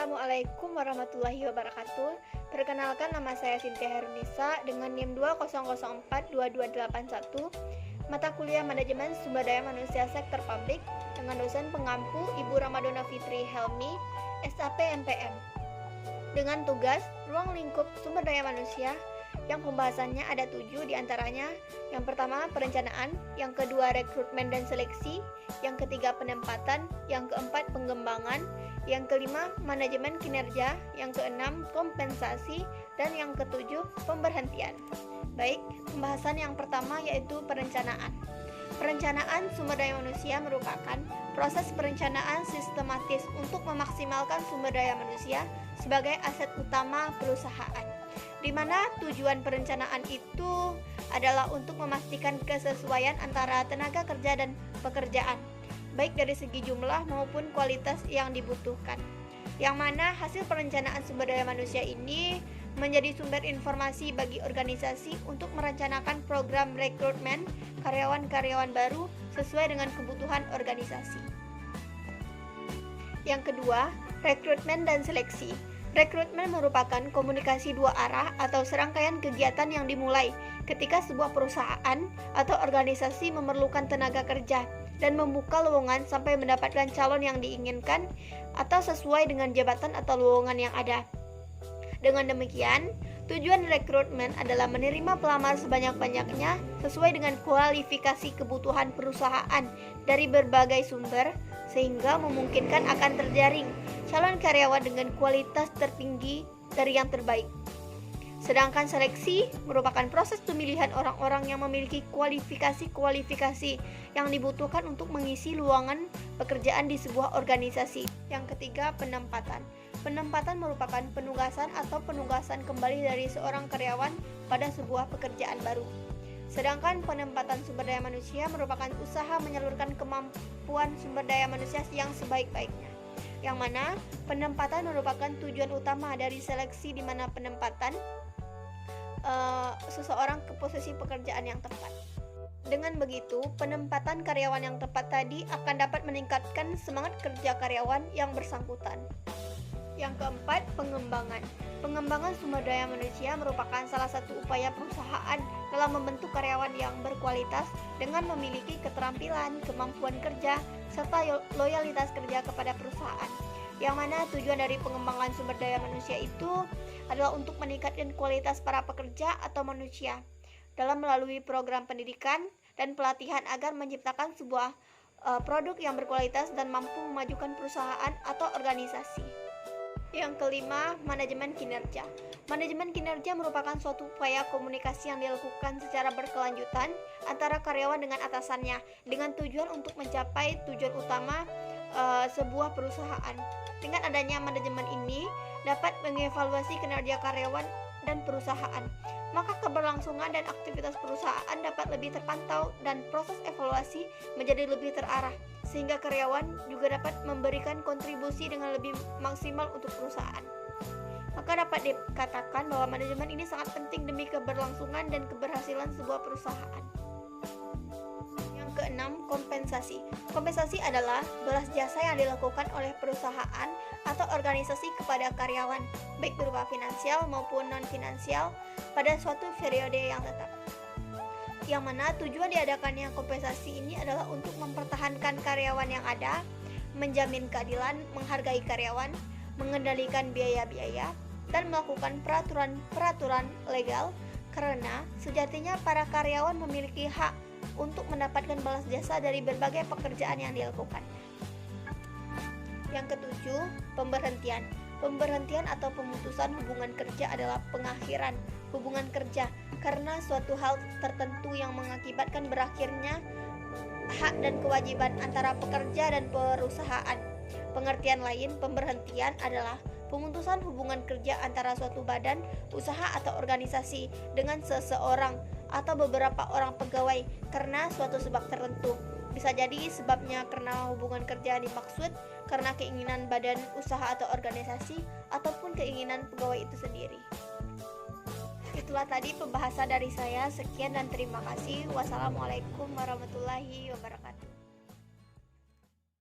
Assalamualaikum warahmatullahi wabarakatuh. Perkenalkan, nama saya Cynthia Herunisa dengan NIM 200422281, mata kuliah Manajemen Sumber Daya Manusia Sektor Publik dengan dosen pengampu Ibu Ramadhana Fitri Helmi, SAP MPM. Dengan tugas ruang lingkup sumber daya manusia yang pembahasannya ada 7 diantaranya. Yang pertama, perencanaan. Yang kedua, rekrutmen dan seleksi. Yang ketiga, penempatan. Yang keempat, pengembangan. Yang kelima, manajemen kinerja. Yang keenam, kompensasi. Dan yang ketujuh, pemberhentian. Baik, pembahasan yang pertama yaitu perencanaan. Perencanaan sumber daya manusia merupakan proses perencanaan sistematis untuk memaksimalkan sumber daya manusia sebagai aset utama perusahaan, di mana tujuan perencanaan itu adalah untuk memastikan kesesuaian antara tenaga kerja dan pekerjaan, baik dari segi jumlah maupun kualitas yang dibutuhkan. Yang mana hasil perencanaan sumber daya manusia ini menjadi sumber informasi bagi organisasi untuk merencanakan program rekrutmen karyawan-karyawan baru sesuai dengan kebutuhan organisasi. Yang kedua, rekrutmen dan seleksi. Rekrutmen merupakan komunikasi dua arah atau serangkaian kegiatan yang dimulai ketika sebuah perusahaan atau organisasi memerlukan tenaga kerja dan membuka lowongan sampai mendapatkan calon yang diinginkan atau sesuai dengan jabatan atau lowongan yang ada. Dengan demikian, tujuan rekrutmen adalah menerima pelamar sebanyak-banyaknya sesuai dengan kualifikasi kebutuhan perusahaan dari berbagai sumber, sehingga memungkinkan akan terjaring calon karyawan dengan kualitas tertinggi dari yang terbaik. Sedangkan seleksi merupakan proses pemilihan orang-orang yang memiliki kualifikasi-kualifikasi yang dibutuhkan untuk mengisi lowongan pekerjaan di sebuah organisasi. Yang ketiga, penempatan. Penempatan merupakan penugasan atau penugasan kembali dari seorang karyawan pada sebuah pekerjaan baru. Sedangkan penempatan sumber daya manusia merupakan usaha menyalurkan kemampuan sumber daya manusia yang sebaik-baiknya. Yang mana penempatan merupakan tujuan utama dari seleksi, di mana penempatan seseorang ke posisi pekerjaan yang tepat. Dengan begitu, penempatan karyawan yang tepat tadi akan dapat meningkatkan semangat kerja karyawan yang bersangkutan. Yang keempat, pengembangan. Pengembangan sumber daya manusia merupakan salah satu upaya perusahaan dalam membentuk karyawan yang berkualitas dengan memiliki keterampilan, kemampuan kerja, serta loyalitas kerja kepada perusahaan. Yang mana tujuan dari pengembangan sumber daya manusia itu adalah untuk meningkatkan kualitas para pekerja atau manusia dalam melalui program pendidikan dan pelatihan agar menciptakan sebuah produk yang berkualitas dan mampu memajukan perusahaan atau organisasi. Yang kelima, manajemen kinerja. Manajemen kinerja merupakan suatu upaya komunikasi yang dilakukan secara berkelanjutan antara karyawan dengan atasannya dengan tujuan untuk mencapai tujuan utama sebuah perusahaan. Dengan adanya manajemen ini dapat mengevaluasi kinerja karyawan dan perusahaan, maka keberlangsungan dan aktivitas perusahaan dapat lebih terpantau dan proses evaluasi menjadi lebih terarah, sehingga karyawan juga dapat memberikan kontribusi dengan lebih maksimal untuk perusahaan. Maka dapat dikatakan bahwa manajemen ini sangat penting demi keberlangsungan dan keberhasilan sebuah perusahaan. Yang keenam, kompensasi. Kompensasi adalah balas jasa yang dilakukan oleh perusahaan atau organisasi kepada karyawan, baik berupa finansial maupun non-finansial pada suatu periode yang tetap. Yang mana tujuan diadakannya kompensasi ini adalah untuk mempertahankan karyawan yang ada, menjamin keadilan, menghargai karyawan, mengendalikan biaya-biaya, dan melakukan peraturan legal, karena sejatinya para karyawan memiliki hak untuk mendapatkan balas jasa dari berbagai pekerjaan yang dilakukan. Yang ketujuh, pemberhentian. Pemberhentian atau pemutusan hubungan kerja adalah pengakhiran hubungan kerja karena suatu hal tertentu yang mengakibatkan berakhirnya hak dan kewajiban antara pekerja dan perusahaan. Pengertian lain, pemberhentian adalah pemutusan hubungan kerja antara suatu badan, usaha atau organisasi dengan seseorang atau beberapa orang pegawai karena suatu sebab tertentu. Bisa jadi sebabnya karena hubungan kerja dimaksud karena keinginan badan usaha atau organisasi ataupun keinginan pegawai itu sendiri. Itulah tadi pembahasan dari saya. Sekian dan terima kasih. Wassalamualaikum warahmatullahi wabarakatuh.